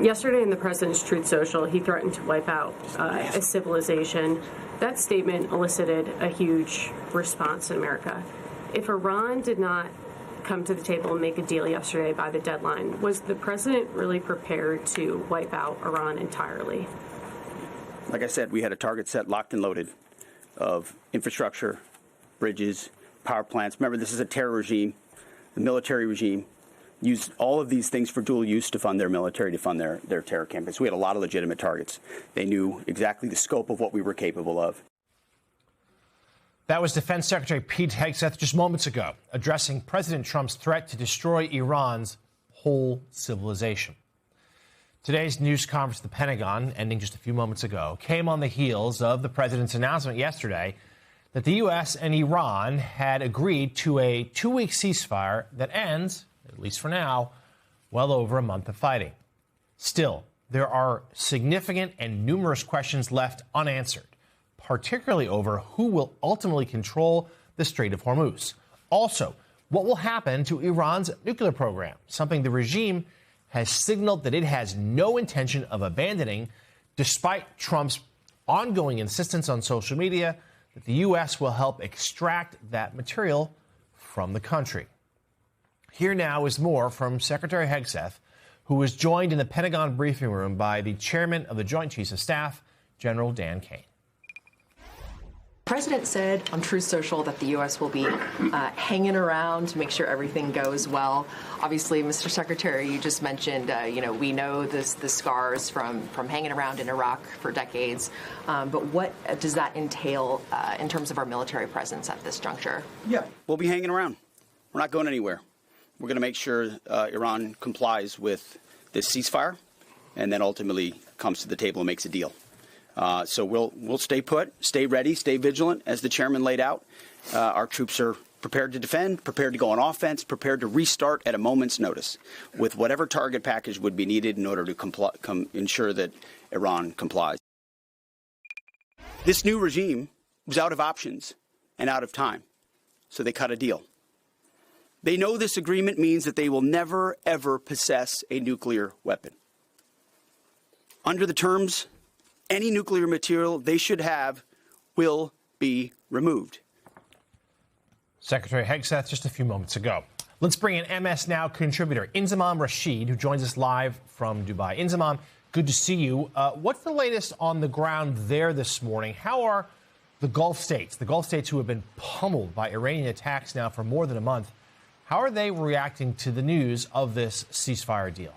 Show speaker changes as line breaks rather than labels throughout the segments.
Yesterday in the president's Truth Social, he threatened to wipe out a civilization. That statement elicited a huge response in America. If Iran did not come to the table and make a deal yesterday by the deadline, was the president really prepared to wipe out Iran entirely?
Like I said, we had a target set, locked and loaded, of infrastructure, bridges, power plants. Remember, this is a terror regime, the military regime. Used all of these things for dual use to fund their military, to fund their terror campaigns. We had a lot of legitimate targets. They knew exactly the scope of what we were capable of.
That was Defense Secretary Pete Hegseth just moments ago, addressing President Trump's threat to destroy Iran's whole civilization. Today's news conference at the Pentagon, ending just a few moments ago, came on the heels of the president's announcement yesterday that the U.S. and Iran had agreed to a 2-week ceasefire that ends, at least for now, well over a month of fighting. Still, there are significant and numerous questions left unanswered, particularly over who will ultimately control the Strait of Hormuz. Also, what will happen to Iran's nuclear program, something the regime has signaled that it has no intention of abandoning, despite Trump's ongoing insistence on social media that the U.S. will help extract that material from the country. Here now is more from Secretary Hegseth, who was joined in the Pentagon briefing room by the chairman of the Joint Chiefs of Staff, General Dan Kane.
The president said on Truth Social that the U.S. will be hanging around to make sure everything goes well. Obviously, Mr. Secretary, you just mentioned, we know the scars from hanging around in Iraq for decades. But what does that entail in terms of our military presence at this juncture?
Yeah, we'll be hanging around. We're not going anywhere. We're going to make sure Iran complies with this ceasefire and then ultimately comes to the table and makes a deal. So we'll stay put, stay ready, stay vigilant. As the chairman laid out, our troops are prepared to defend, prepared to go on offense, prepared to restart at a moment's notice with whatever target package would be needed in order to ensure that Iran complies. This new regime was out of options and out of time, so they cut a deal. They know this agreement means that they will never, ever possess a nuclear weapon. Under the terms, any nuclear material they should have will be removed.
Secretary Hegseth just a few moments ago. Let's bring in MS Now contributor Inzamam Rashid, who joins us live from Dubai. Inzamam, good to see you. What's the latest on the ground there this morning? How are the Gulf states who have been pummeled by Iranian attacks now for more than a month, how are they reacting to the news of this ceasefire deal?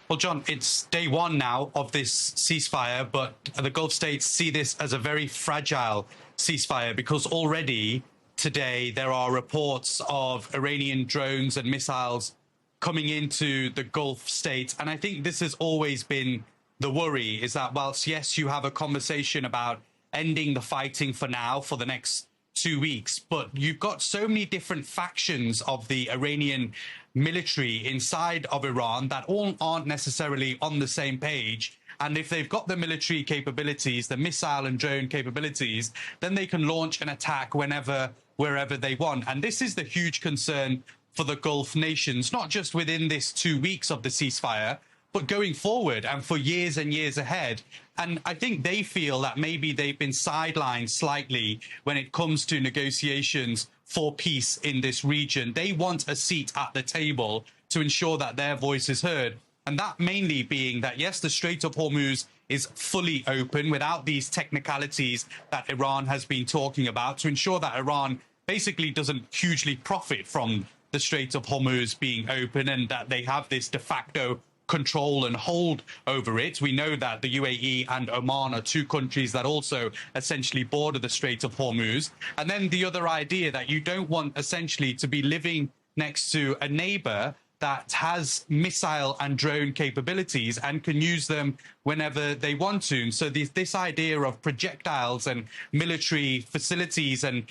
Well, John, it's day one now of this ceasefire, but the Gulf states see this as a very fragile ceasefire because already today there are reports of Iranian drones and missiles coming into the Gulf states. And I think this has always been the worry, is that whilst, yes, you have a conversation about ending the fighting for now, for the next 2 weeks, but you've got so many different factions of the Iranian military inside of Iran that all aren't necessarily on the same page. And if they've got the military capabilities, the missile and drone capabilities, then they can launch an attack whenever, wherever they want. And this is the huge concern for the Gulf nations, not just within this 2 weeks of the ceasefire, but going forward and for years and years ahead. And I think they feel that maybe they've been sidelined slightly when it comes to negotiations for peace in this region. They want a seat at the table to ensure that their voice is heard. And that mainly being that, yes, the Strait of Hormuz is fully open without these technicalities that Iran has been talking about, to ensure that Iran basically doesn't hugely profit from the Strait of Hormuz being open and that they have this de facto control and hold over it. We know that the UAE and Oman are two countries that also essentially border the Strait of Hormuz. And then the other idea that you don't want essentially to be living next to a neighbor that has missile and drone capabilities and can use them whenever they want to. And so this idea of projectiles and military facilities and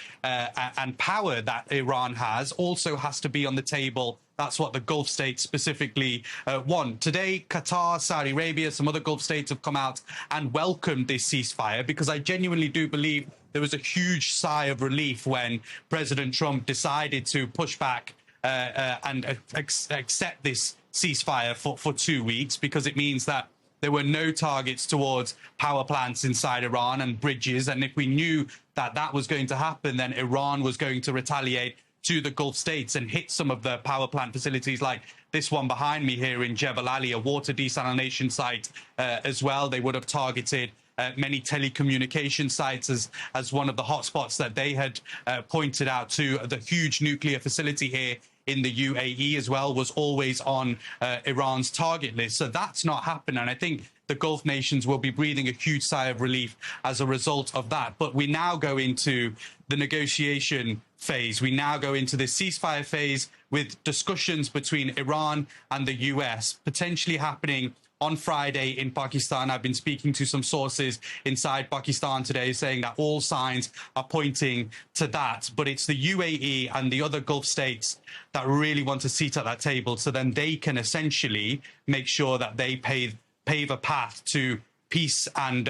power that Iran has also has to be on the table. That's what the Gulf states specifically want. Today, Qatar, Saudi Arabia, some other Gulf states have come out and welcomed this ceasefire, because I genuinely do believe there was a huge sigh of relief when President Trump decided to push back and accept this ceasefire for 2 weeks, because it means that there were no targets towards power plants inside Iran and bridges. And if we knew that that was going to happen, then Iran was going to retaliate to the Gulf states and hit some of the power plant facilities like this one behind me here in Jebel Ali, a water desalination site as well. They would have targeted many telecommunication sites as one of the hotspots that they had pointed out to. The huge nuclear facility here in the UAE as well was always on Iran's target list. So that's not happened. And I think the Gulf nations will be breathing a huge sigh of relief as a result of that. But we now go into the negotiation phase. We now go into the ceasefire phase with discussions between Iran and the US potentially happening on Friday in Pakistan. I've been speaking to some sources inside Pakistan today saying that all signs are pointing to that. But it's the UAE and the other Gulf states that really want a seat at that table, so then they can essentially make sure that they pave a path to peace and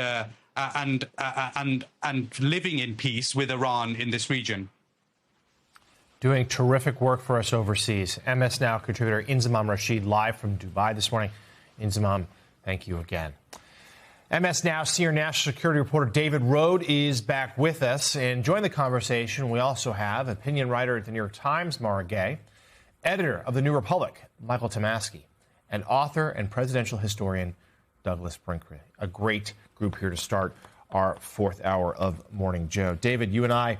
living in peace with Iran in this region.
Doing terrific work for us overseas. MS Now contributor Inzamam Rashid live from Dubai this morning. Inzamam, thank you again. MS Now senior national security reporter David Rohde is back with us. And join the conversation, we also have opinion writer at the New York Times, Mara Gay, editor of The New Republic, Michael Tomasky, and author and presidential historian Douglas Brinkley. A great group here to start our fourth hour of Morning Joe. David, you and I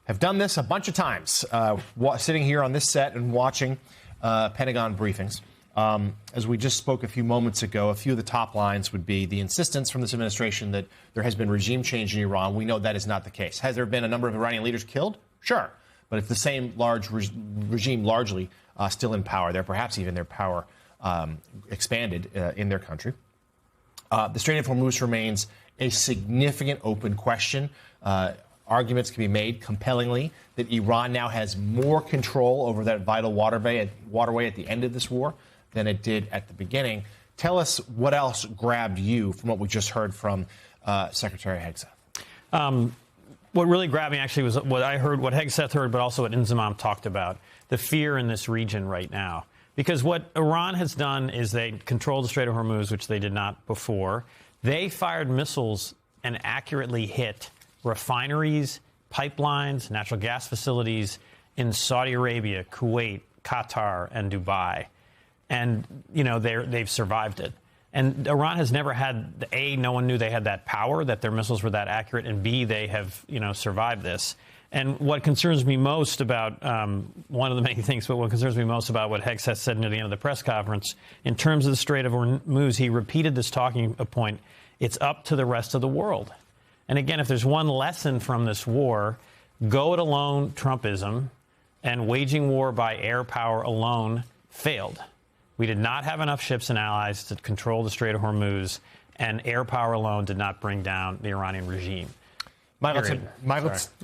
have done this a bunch of times, sitting here on this set and watching Pentagon briefings. As we just spoke a few moments ago, a few of the top lines would be the insistence from this administration that there has been regime change in Iran. We know that is not the case. Has there been a number of Iranian leaders killed? Sure. But it's the same large regime largely still in power. There, perhaps even their power expanded in their country. The Strait of Hormuz remains a significant open question. Arguments can be made compellingly that Iran now has more control over that vital waterway at the end of this war than it did at the beginning. Tell us what else grabbed you from what we just heard from Secretary Hegseth.
What really grabbed me actually was what I heard, what Hegseth heard, but also what Inzamam talked about, the fear in this region right now. Because what Iran has done is they control the Strait of Hormuz, which they did not before. They fired missiles and accurately hit refineries, pipelines, natural gas facilities in Saudi Arabia, Kuwait, Qatar, and Dubai. And, you know, they've survived it. And Iran has never had, A, no one knew they had that power, that their missiles were that accurate, and B, they have, you know, survived this. And what concerns me most about, one of the many things, but what concerns me most about what Hegseth said near the end of the press conference, in terms of the Strait of Hormuz, he repeated this talking point, it's up to the rest of the world. And again, if there's one lesson from this war, go it alone Trumpism and waging war by air power alone failed. We did not have enough ships and allies to control the Strait of Hormuz, and air power alone did not bring down the Iranian regime.
Michael,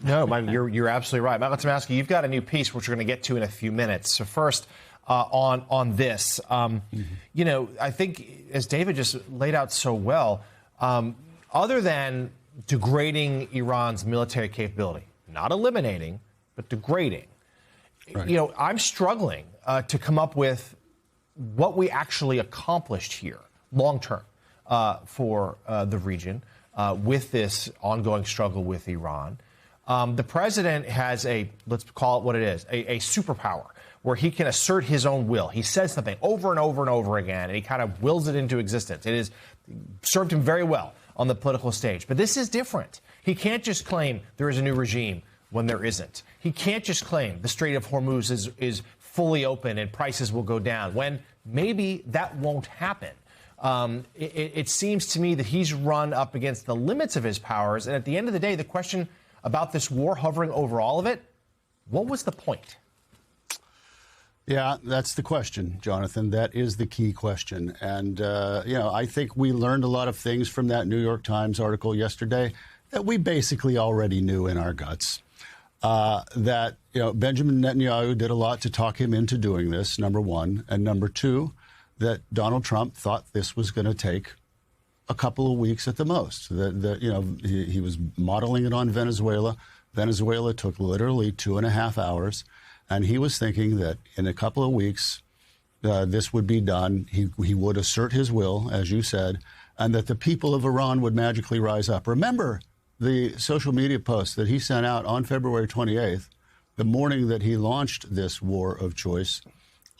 you're absolutely right. Michael Tomasky, you've got a new piece which we're going to get to in a few minutes. So first, on this, you know, I think as David just laid out so well, other than degrading Iran's military capability, not eliminating, but degrading, right. You know, I'm struggling to come up with what we actually accomplished here long term for the region. With this ongoing struggle with Iran. The president has let's call it what it is, a superpower where he can assert his own will. He says something over and over and over again, and he kind of wills it into existence. It has served him very well on the political stage. But this is different. He can't just claim there is a new regime when there isn't. He can't just claim the Strait of Hormuz is fully open and prices will go down, when maybe that won't happen. It seems to me that he's run up against the limits of his powers. And at the end of the day, the question about this war hovering over all of it, what was the point?
Yeah, that's the question, Jonathan. That is the key question. And, you know, I think we learned a lot of things from that New York Times article yesterday that we basically already knew in our guts. That, you know, Benjamin Netanyahu did a lot to talk him into doing this, number one. And number two, that Donald Trump thought this was going to take a couple of weeks at the most. That you know, he was modeling it on Venezuela. Venezuela took literally 2.5 hours. And he was thinking that in a couple of weeks, this would be done. He would assert his will, as you said, and that the people of Iran would magically rise up. Remember the social media post that he sent out on February 28th, the morning that he launched this war of choice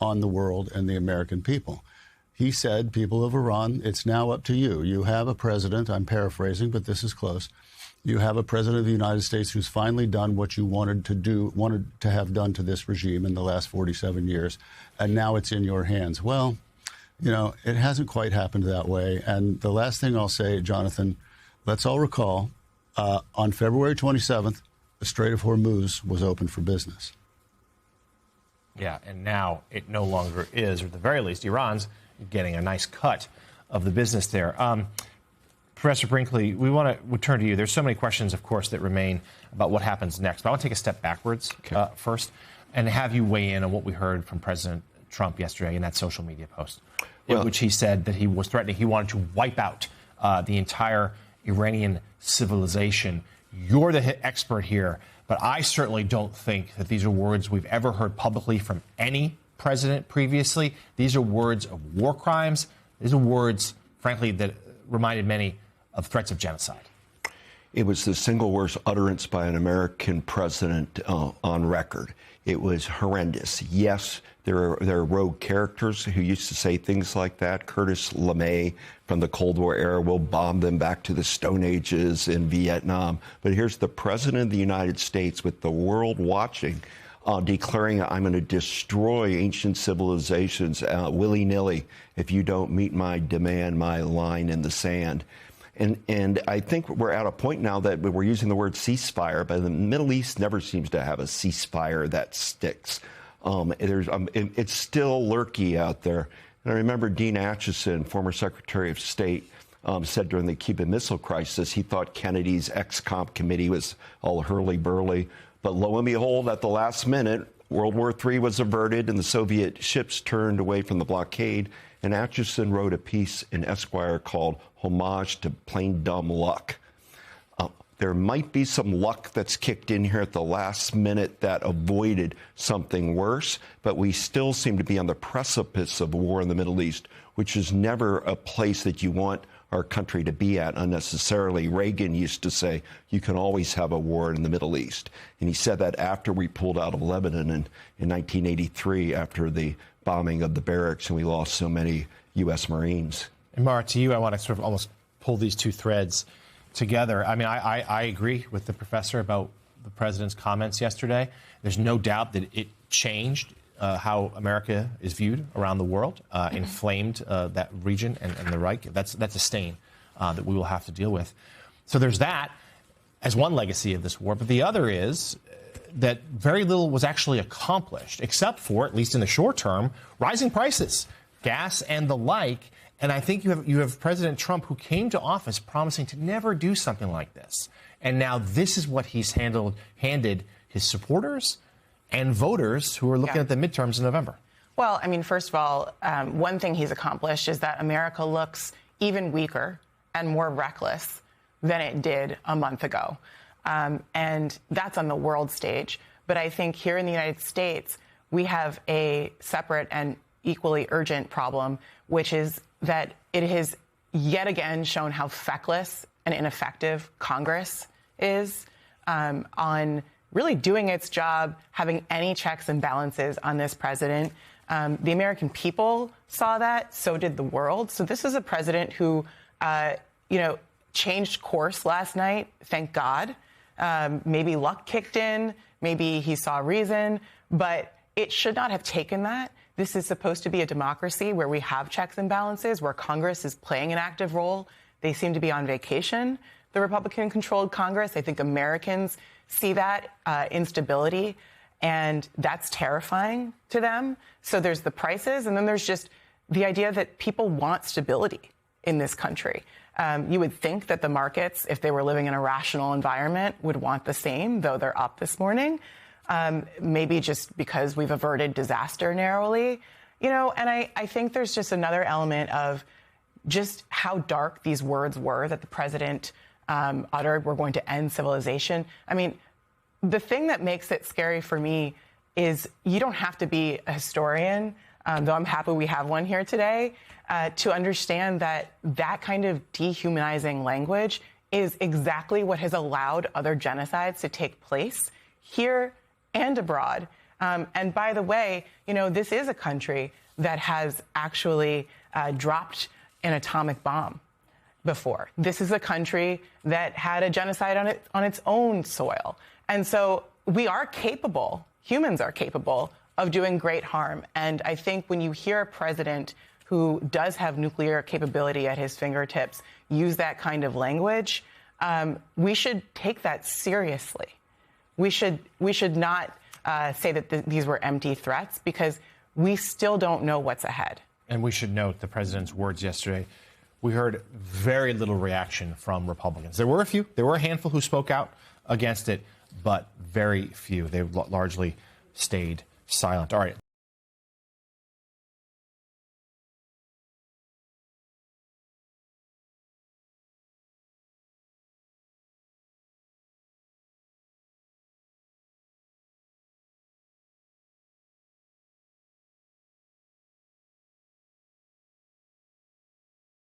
on the world and the American people. He said, people of Iran, it's now up to you. You have a president, I'm paraphrasing, but this is close. You have a president of the United States who's finally done what you wanted to have done to this regime in the last 47 years, and now it's in your hands. Well, you know, it hasn't quite happened that way. And the last thing I'll say, Jonathan, let's all recall, on February 27th, the Strait of Hormuz was open for business.
Yeah, and now it no longer is, or at the very least, Iran's getting a nice cut of the business there. Professor Brinkley, we want to return to you. There's so many questions, of course, that remain about what happens next. But I want to take a step backwards first and have you weigh in on what we heard from President Trump yesterday in that social media post, in which he said that he was threatening, he wanted to wipe out the entire Iranian civilization. You're the expert here, but I certainly don't think that these are words we've ever heard publicly from any president previously. These are words of war crimes. These are words, frankly, that reminded many of threats of genocide.
It was the single worst utterance by an American president on record. It was horrendous. Yes, there are rogue characters who used to say things like that. Curtis LeMay from the Cold War era will bomb them back to the Stone Ages in Vietnam. But here's the president of the United States with the world watching, declaring, I'm going to destroy ancient civilizations willy-nilly if you don't meet my demand, my line in the sand. And I think we're at a point now that we're using the word ceasefire, but the Middle East never seems to have a ceasefire that sticks. It's still lurky out there. And I remember Dean Acheson, former Secretary of State, said during the Cuban Missile Crisis, he thought Kennedy's ex-comp committee was all hurly-burly. But lo and behold, at the last minute, World War III was averted and the Soviet ships turned away from the blockade. And Acheson wrote a piece in Esquire called Homage to Plain Dumb Luck. There might be some luck that's kicked in here at the last minute that avoided something worse, but we still seem to be on the precipice of war in the Middle East, which is never a place that you want our country to be at unnecessarily. Reagan used to say, you can always have a war in the Middle East. And he said that after we pulled out of Lebanon in 1983, after the bombing of the barracks, and we lost so many U.S. Marines.
And Mara, to you, I want to sort of almost pull these two threads together. I mean, I agree with the professor about the president's comments yesterday. There's no doubt that it changed how America is viewed around the world, inflamed that region and the Reich. That's a stain that we will have to deal with. So there's that as one legacy of this war. But the other is that very little was actually accomplished, except for, at least in the short term, rising prices, gas and the like. And I think you have President Trump, who came to office promising to never do something like this. And now this is what he's handed his supporters and voters who are looking at the midterms in November.
Well, I mean, first of all, one thing he's accomplished is that America looks even weaker and more reckless than it did a month ago. And that's on the world stage. But I think here in the United States, we have a separate and equally urgent problem, which is that it has yet again shown how feckless and ineffective Congress is on really doing its job, having any checks and balances on this president. The American people saw that, so did the world. So this is a president who, changed course last night, thank God. Maybe luck kicked in, maybe he saw reason, but it should not have taken that. This is supposed to be a democracy where we have checks and balances, where Congress is playing an active role. They seem to be on vacation, the Republican-controlled Congress. I think Americans see that instability, and that's terrifying to them. So there's the prices, and then there's just the idea that people want stability in this country. You would think that the markets, if they were living in a rational environment, would want the same, though they're up this morning. Maybe just because we've averted disaster narrowly, and I think there's just another element of just how dark these words were that the president uttered. We're going to end civilization. I mean, the thing that makes it scary for me is you don't have to be a historian though I'm happy we have one here today, to understand that that kind of dehumanizing language is exactly what has allowed other genocides to take place here and abroad. And by the way, this is a country that has actually dropped an atomic bomb before. This is a country that had a genocide on its own soil. And so we are capable, humans are capable of doing great harm. And I think when you hear a president who does have nuclear capability at his fingertips use that kind of language, we should take that seriously. We should not say that these were empty threats, because we still don't know what's ahead.
And we should note the president's words yesterday. We heard very little reaction from Republicans. There were a few. There were a handful who spoke out against it, but very few. They largely stayed silent. All right.